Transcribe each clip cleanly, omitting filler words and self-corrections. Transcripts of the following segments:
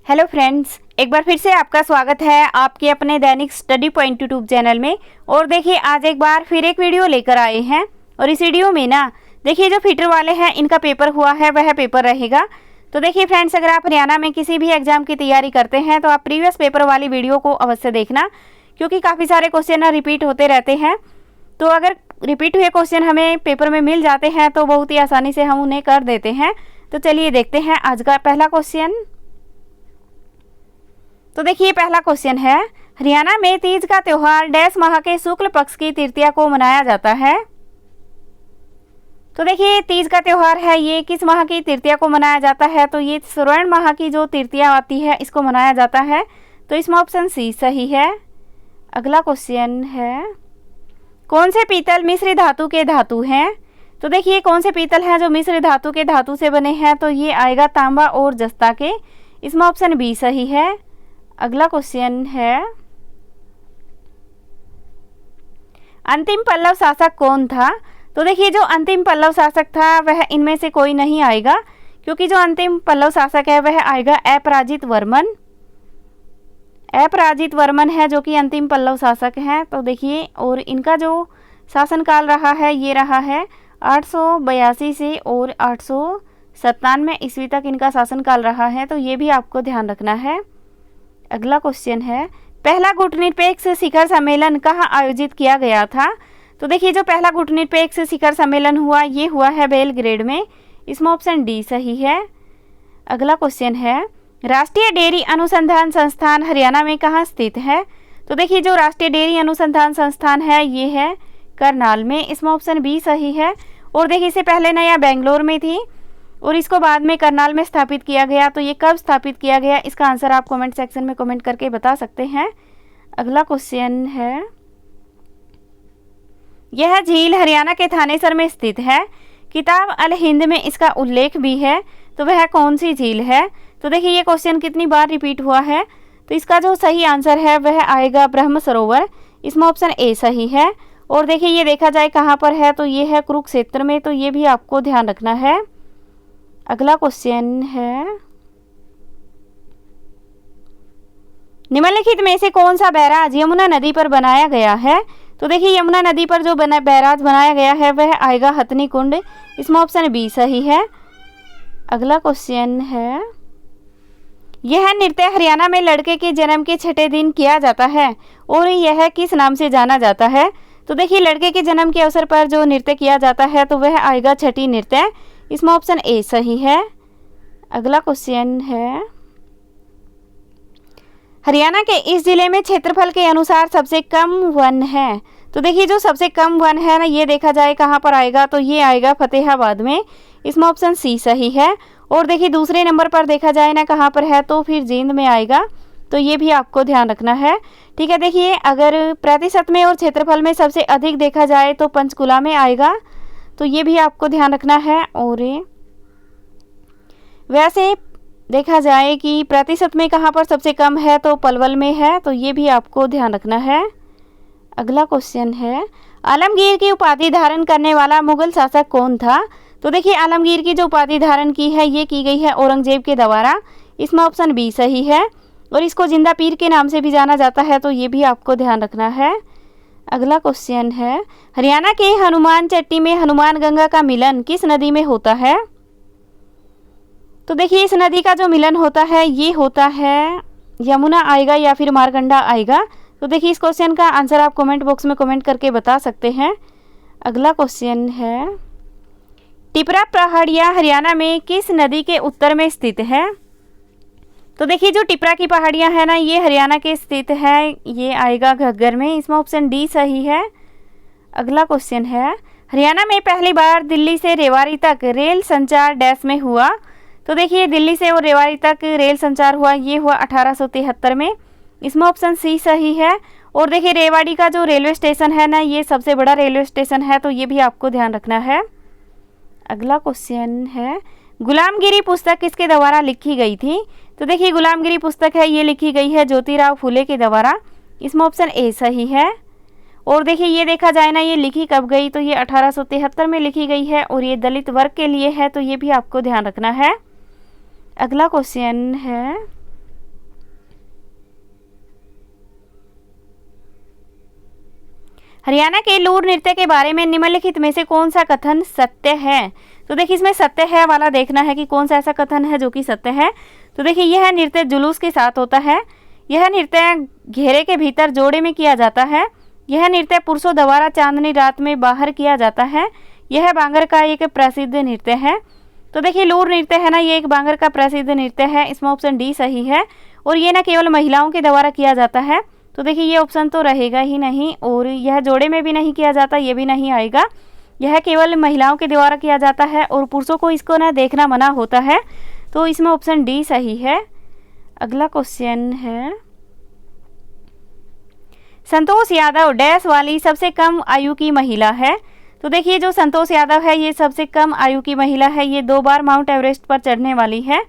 Hello friends, एक बार फिर से आपका स्वागत है आपके अपने दैनिक स्टडी पॉइंट यूट्यूब चैनल में। और देखिए आज एक बार फिर एक वीडियो लेकर आए हैं और इस वीडियो में ना देखिए जो फीटर वाले हैं इनका पेपर हुआ है वह पेपर रहेगा। तो देखिए फ्रेंड्स, अगर आप हरियाणा में किसी भी एग्जाम की तैयारी करते हैं तो आप प्रीवियस पेपर वाली वीडियो को अवश्य देखना, क्योंकि काफ़ी सारे क्वेश्चन रिपीट होते रहते हैं। तो अगर रिपीट हुए क्वेश्चन हमें पेपर में मिल जाते हैं तो बहुत ही आसानी से हम उन्हें कर देते हैं। तो चलिए देखते हैं आज का पहला क्वेश्चन। तो देखिए पहला क्वेश्चन है, हरियाणा में तीज का त्योहार डैश माह के शुक्ल पक्ष की तृतीया को मनाया जाता है। तो देखिए तीज का त्योहार है ये किस माह की तृतीया को मनाया जाता है, तो ये श्रवण माह की जो तृतीया आती है इसको मनाया जाता है। तो इसमें ऑप्शन सी सही है। अगला क्वेश्चन है, कौन से पीतल मिश्र धातु के धातु हैं। तो देखिए कौन से पीतल हैं जो मिश्र धातु के धातु से बने हैं, तो ये आएगा तांबा और जस्ता के। इसमें ऑप्शन बी सही है। अगला क्वेश्चन है, अंतिम पल्लव शासक कौन था। तो देखिए जो अंतिम पल्लव शासक था वह इनमें से कोई नहीं आएगा, क्योंकि जो अंतिम पल्लव शासक है वह आएगा अपराजित वर्मन। अपराजित वर्मन है जो कि अंतिम पल्लव शासक हैं। तो देखिए और इनका जो शासनकाल रहा है ये रहा है 882 से और 897 ईस्वी तक इनका शासनकाल रहा है। तो ये भी आपको ध्यान रखना है। अगला क्वेश्चन है, पहला गुटनिरपेक्ष शिखर सम्मेलन कहाँ आयोजित किया गया था। तो देखिए जो पहला गुटनिरपेक्ष शिखर सम्मेलन हुआ ये हुआ है बेलग्रेड में। इसमें ऑप्शन डी सही है। अगला क्वेश्चन है, राष्ट्रीय डेयरी अनुसंधान संस्थान हरियाणा में कहाँ स्थित है। तो देखिए जो राष्ट्रीय डेयरी अनुसंधान संस्थान है ये है करनाल में। इसमें ऑप्शन बी सही है। और देखिए इससे पहले ना यह बेंगलोर में थी और इसको बाद में करनाल में स्थापित किया गया। तो ये कब स्थापित किया गया इसका आंसर आप कमेंट सेक्शन में कमेंट करके बता सकते हैं। अगला क्वेश्चन है, यह झील हरियाणा के थानेसर में स्थित है। किताब अल हिंद में इसका उल्लेख भी है। तो वह कौन सी झील है। तो देखिए ये क्वेश्चन कितनी बार रिपीट हुआ है, तो इसका जो सही आंसर है वह आएगा ब्रह्म सरोवर। इसमें ऑप्शन ए सही है। और देखिए ये देखा जाए कहाँ पर है, तो ये है कुरुक्षेत्र में। तो ये भी आपको ध्यान रखना है। अगला क्वेश्चन है, निम्नलिखित में से कौन सा बैराज यमुना नदी पर बनाया गया है। तो देखिए यमुना नदी पर जो बैराज बनाया गया है वह आएगा हथनी कुंड। इसमें ऑप्शन बी सही है। अगला क्वेश्चन है, यह नृत्य हरियाणा में लड़के के जन्म के छठे दिन किया जाता है और यह किस नाम से जाना जाता है। तो देखिए लड़के के जन्म के अवसर पर जो नृत्य किया जाता है तो वह आएगा छठी नृत्य। इसमें ऑप्शन ए सही है। अगला क्वेश्चन है, हरियाणा के इस जिले में क्षेत्रफल के अनुसार सबसे कम वन है। तो देखिए जो सबसे कम वन है ना ये देखा जाए कहाँ पर आएगा, तो ये आएगा फतेहाबाद में। इसमें ऑप्शन सी सही है। और देखिए दूसरे नंबर पर देखा जाए ना कहाँ पर है, तो फिर जींद में आएगा। तो ये भी आपको ध्यान रखना है। ठीक है, देखिए अगर प्रतिशत में और क्षेत्रफल में सबसे अधिक देखा जाए तो पंचकुला में आएगा। तो ये भी आपको ध्यान रखना है। और वैसे देखा जाए कि प्रतिशत में कहाँ पर सबसे कम है, तो पलवल में है। तो ये भी आपको ध्यान रखना है। अगला क्वेश्चन है, आलमगीर की उपाधि धारण करने वाला मुगल शासक कौन था। तो देखिए आलमगीर की जो उपाधि धारण की है ये की गई है औरंगजेब के द्वारा। इसमें ऑप्शन बी सही है। और इसको जिंदा पीर के नाम से भी जाना जाता है। तो ये भी आपको ध्यान रखना है। अगला क्वेश्चन है, हरियाणा के हनुमान चट्टी में हनुमान गंगा का मिलन किस नदी में होता है। तो देखिए इस नदी का जो मिलन होता है ये होता है यमुना आएगा या फिर मारकंडा आएगा। तो देखिए इस क्वेश्चन का आंसर आप कमेंट बॉक्स में कमेंट करके बता सकते हैं। अगला क्वेश्चन है, टिपरा पहाड़ियाँ हरियाणा में किस नदी के उत्तर में स्थित है। तो देखिए जो टिपरा की पहाड़ियाँ हैं ना ये हरियाणा के स्थित है, ये आएगा घग्गर में। इसमें ऑप्शन डी सही है। अगला क्वेश्चन है, हरियाणा में पहली बार दिल्ली से रेवाड़ी तक रेल संचार डैश में हुआ। तो देखिए दिल्ली से और रेवाड़ी तक रेल संचार हुआ ये हुआ 1873 में। इसमें ऑप्शन सी सही है। और देखिए रेवाड़ी का जो रेलवे स्टेशन है ना ये सबसे बड़ा रेलवे स्टेशन है। तो ये भी आपको ध्यान रखना है। अगला क्वेश्चन है, गुलामगिरी पुस्तक किसके द्वारा लिखी गई थी। तो देखिए गुलामगिरी पुस्तक है ये लिखी गई है ज्योतिराव फुले के द्वारा। इसमें ऑप्शन ए सही है। और देखिए ये देखा जाए ना ये लिखी कब गई, तो ये 1873 में लिखी गई है और ये दलित वर्ग के लिए है। तो ये भी आपको ध्यान रखना है। अगला क्वेश्चन है, हरियाणा के लूर नृत्य के बारे में निम्नलिखित में से कौन सा कथन सत्य है? तो देखिए इसमें सत्य है वाला देखना है कि कौन सा ऐसा कथन है जो कि सत्य है। तो देखिए यह नृत्य जुलूस के साथ होता है, यह नृत्य घेरे के भीतर जोड़े में किया जाता है, यह नृत्य पुरुषों द्वारा चांदनी रात में बाहर किया जाता है, यह बांगर का एक प्रसिद्ध नृत्य है। तो देखिए लूर नृत्य है ना, ये एक बांगर का प्रसिद्ध नृत्य है, इसमें ऑप्शन डी सही है। और ये ना केवल महिलाओं के द्वारा किया जाता है, तो देखिए ये ऑप्शन तो रहेगा ही नहीं। और यह जोड़े में भी नहीं किया जाता, ये भी नहीं आएगा, यह केवल महिलाओं के द्वारा किया जाता है और पुरुषों को इसको ना देखना मना होता है, तो इसमें ऑप्शन डी सही है। अगला क्वेश्चन है, संतोष यादव डैश वाली सबसे कम आयु की महिला है? तो देखिए जो संतोष यादव है ये सबसे कम आयु की महिला है, ये 2 बार माउंट एवरेस्ट पर चढ़ने वाली है,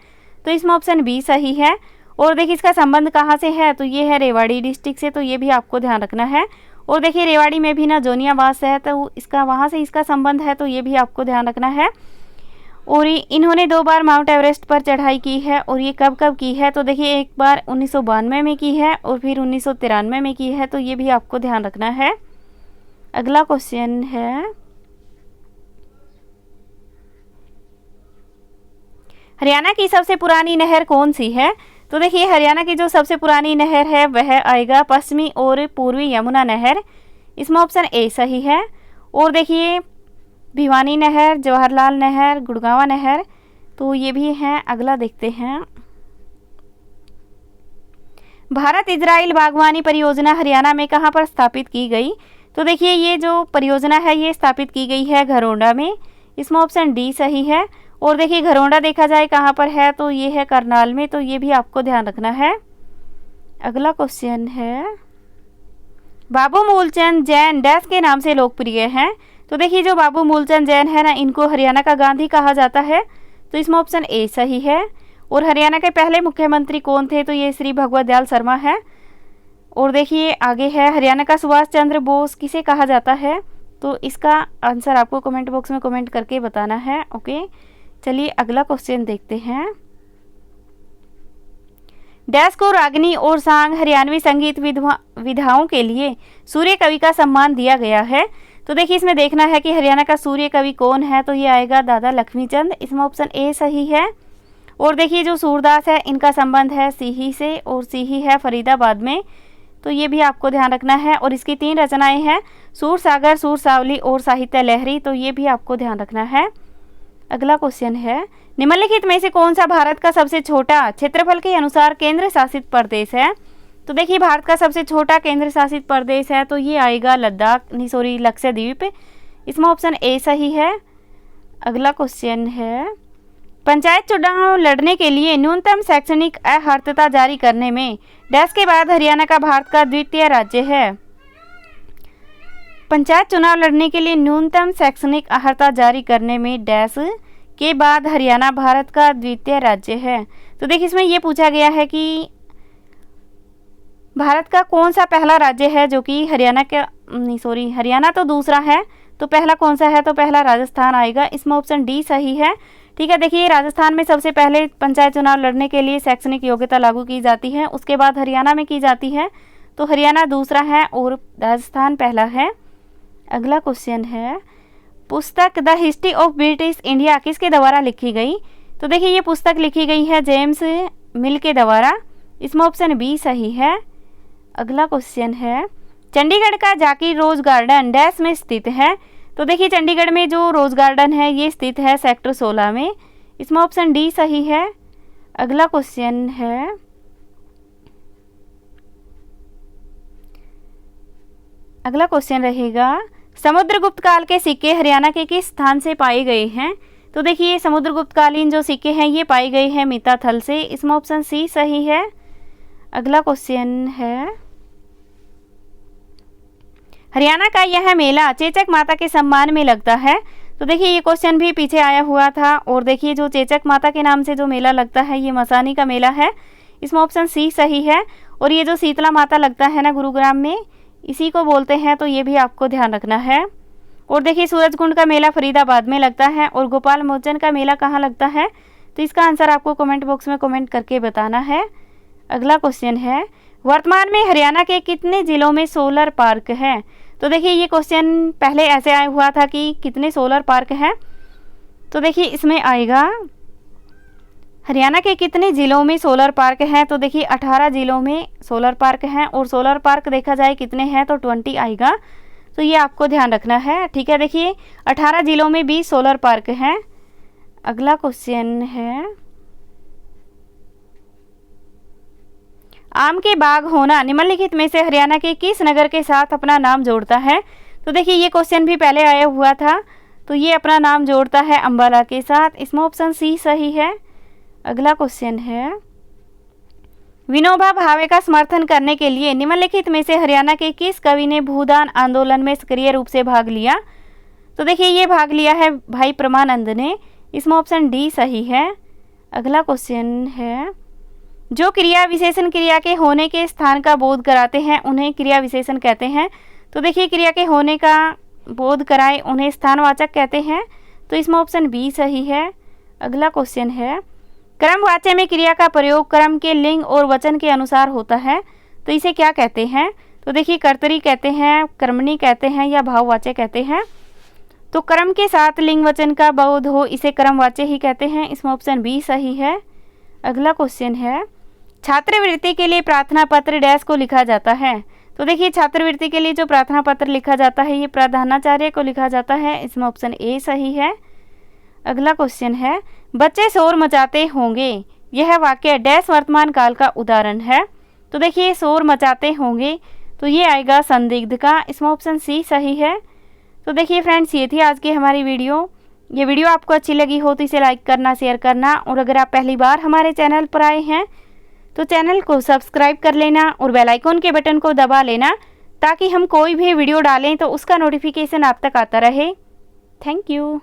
तो इसमें ऑप्शन बी सही है। और देखिए इसका संबंध कहाँ से है? तो ये है रेवाड़ी डिस्ट्रिक्ट से, तो ये भी आपको ध्यान रखना है। और देखिए रेवाड़ी में भी ना जोनियावास है, तो इसका वहाँ से इसका संबंध है, तो ये भी आपको ध्यान रखना है। और इन्होंने 2 बार माउंट एवरेस्ट पर चढ़ाई की है, और ये कब कब की है? तो देखिए एक बार 1992 में की है और फिर 1993 में की है, तो ये भी आपको ध्यान रखना है। अगला क्वेश्चन है, हरियाणा की सबसे पुरानी नहर कौन सी है? तो देखिए हरियाणा की जो सबसे पुरानी नहर है वह आएगा पश्चिमी और पूर्वी यमुना नहर, इसमें ऑप्शन ए सही है। और देखिए भिवानी नहर, जवाहरलाल नहर, गुड़गांवा नहर, तो ये भी हैं। अगला देखते हैं, भारत इजराइल बागवानी परियोजना हरियाणा में कहाँ पर स्थापित की गई? तो देखिए ये जो परियोजना है ये स्थापित की गई है घरोंडा में, इसमें ऑप्शन डी सही है। और देखिए घरोंडा देखा जाए कहाँ पर है, तो ये है करनाल में, तो ये भी आपको ध्यान रखना है। अगला क्वेश्चन है, बाबू मूलचंद जैन डैश के नाम से लोकप्रिय हैं? तो देखिए जो बाबू मूलचंद जैन है ना, इनको हरियाणा का गांधी कहा जाता है, तो इसमें ऑप्शन ए सही है। और हरियाणा के पहले मुख्यमंत्री कौन थे? तो ये श्री भगवत दयाल शर्मा है। और देखिए आगे है, हरियाणा का सुभाष चंद्र बोस किसे कहा जाता है? तो इसका आंसर आपको कमेंट बॉक्स में कमेंट करके बताना है। ओके, चलिए अगला क्वेश्चन देखते हैं, डैश को रागनी और सांग हरियाणवी संगीत विधाओं के लिए सूर्य कवि का सम्मान दिया गया है? तो देखिए इसमें देखना है कि हरियाणा का सूर्य कवि कौन है, तो ये आएगा दादा लक्ष्मीचंद, इसमें ऑप्शन ए सही है। और देखिए जो सूरदास है इनका संबंध है सीही से, और सीही है फरीदाबाद में, तो ये भी आपको ध्यान रखना है। और इसकी 3 रचनाएं हैं, सूर सागर, सूर सावली और साहित्य लहरी, तो ये भी आपको ध्यान रखना है। अगला क्वेश्चन है, निम्नलिखित में से कौन सा भारत का सबसे छोटा क्षेत्रफल के अनुसार केंद्र शासित प्रदेश है? तो देखिए भारत का सबसे छोटा केंद्र शासित प्रदेश है, तो ये आएगा लक्षद्वीप, इसमें ऑप्शन ए सही है। अगला क्वेश्चन है, पंचायत चुनाव लड़ने के लिए न्यूनतम शैक्षणिक अर्हता जारी करने में डैश के बाद हरियाणा का भारत का द्वितीय राज्य है? पंचायत चुनाव लड़ने के लिए न्यूनतम शैक्षणिक अर्हता जारी करने में डैश के बाद हरियाणा भारत का द्वितीय राज्य है। तो देखिए इसमें यह पूछा गया है कि भारत का कौन सा पहला राज्य है जो कि हरियाणा तो दूसरा है, तो पहला कौन सा है? तो पहला राजस्थान आएगा, इसमें ऑप्शन डी सही है। ठीक है, देखिए राजस्थान में सबसे पहले पंचायत चुनाव लड़ने के लिए शैक्षणिक योग्यता लागू की जाती है, उसके बाद हरियाणा में की जाती है, तो हरियाणा दूसरा है और राजस्थान पहला है। अगला क्वेश्चन है, पुस्तक the history of British India किसके द्वारा लिखी गई? तो देखिए ये पुस्तक लिखी गई है जेम्स मिल के द्वारा, इसमें ऑप्शन बी सही है। अगला क्वेश्चन है, चंडीगढ़ का जाकिर रोज गार्डन डैश में स्थित है? तो देखिए चंडीगढ़ में जो रोज गार्डन है ये स्थित है सेक्टर 16 में, इसमें ऑप्शन डी सही है। अगला क्वेश्चन है, अगला क्वेश्चन रहेगा, समुद्रगुप्त काल के सिक्के हरियाणा के किस स्थान से पाए गए हैं? तो देखिए समुद्रगुप्त कालीन जो सिक्के हैं ये पाए गए हैं मिताथल से, इसमें ऑप्शन सी सही है। अगला क्वेश्चन है, हरियाणा का यह मेला चेचक माता के सम्मान में लगता है? तो देखिए ये क्वेश्चन भी पीछे आया हुआ था, और देखिए जो चेचक माता के नाम से जो मेला लगता है ये मसानी का मेला है, इसमें ऑप्शन सी सही है। और ये जो शीतला माता लगता है ना गुरुग्राम में, इसी को बोलते हैं, तो ये भी आपको ध्यान रखना है। और देखिए सूरजकुंड का मेला फरीदाबाद में लगता है, और गोपाल मोचन का मेला कहाँ लगता है? तो इसका आंसर आपको कमेंट बॉक्स में कमेंट करके बताना है। अगला क्वेश्चन है, वर्तमान में हरियाणा के कितने जिलों में सोलर पार्क है? तो देखिए ये क्वेश्चन पहले ऐसे आया हुआ था कि कितने सोलर पार्क हैं, तो देखिए इसमें आएगा हरियाणा के कितने ज़िलों में सोलर पार्क हैं, तो देखिए 18 ज़िलों में सोलर पार्क हैं। और सोलर पार्क देखा जाए कितने हैं तो 20 आएगा, तो ये आपको ध्यान रखना है, ठीक है। देखिए 18 ज़िलों में 20 सोलर पार्क हैं। अगला क्वेश्चन है, आम के बाग होना निम्नलिखित में से हरियाणा के किस नगर के साथ अपना नाम जोड़ता है। तो देखिए ये क्वेश्चन भी पहले आया हुआ था, तो ये अपना नाम जोड़ता है अम्बाला के साथ, इसमें ऑप्शन सी सही है। अगला क्वेश्चन है, विनोबा भावे का समर्थन करने के लिए निम्नलिखित में से हरियाणा के किस कवि ने भूदान आंदोलन में सक्रिय रूप से भाग लिया। तो देखिए ये भाग लिया है भाई परमानंद ने, इसमें ऑप्शन डी सही है। अगला क्वेश्चन है, जो क्रिया विशेषण क्रिया के होने के स्थान का बोध कराते हैं उन्हें क्रिया विशेषण कहते हैं। तो देखिए क्रिया के होने का बोध कराए उन्हें स्थानवाचक कहते हैं, तो इसमें ऑप्शन बी सही है। अगला क्वेश्चन है, क्रमवाच्य में क्रिया का प्रयोग क्रम के लिंग और वचन के अनुसार होता है, तो इसे क्या कहते हैं। तो देखिए कर्तरी कहते हैं, कर्मणी कहते हैं या भाववाच्य कहते हैं। तो क्रम के साथ लिंग वचन का बोध हो इसे क्रमवाच्य ही कहते हैं, इसमें ऑप्शन बी सही है। अगला क्वेश्चन है, छात्रवृत्ति के लिए प्रार्थना पत्र डैश को लिखा जाता है। तो देखिए छात्रवृत्ति के लिए जो प्रार्थना पत्र लिखा जाता है ये प्रधानाचार्य को लिखा जाता है, इसमें ऑप्शन ए सही है। अगला क्वेश्चन है, बच्चे शोर मचाते होंगे, यह वाक्य डैश वर्तमान काल का उदाहरण है। तो देखिए शोर मचाते होंगे, तो ये आएगा संदिग्ध का, इसमें ऑप्शन सी सही है। तो देखिए फ्रेंड्स ये थी आज की हमारी वीडियो। ये वीडियो आपको अच्छी लगी हो तो इसे लाइक करना, शेयर करना, और अगर आप पहली बार हमारे चैनल पर आए हैं तो चैनल को सब्सक्राइब कर लेना और बेल आइकन के बटन को दबा लेना, ताकि हम कोई भी वीडियो डालें तो उसका नोटिफिकेशन आप तक आता रहे। Thank you.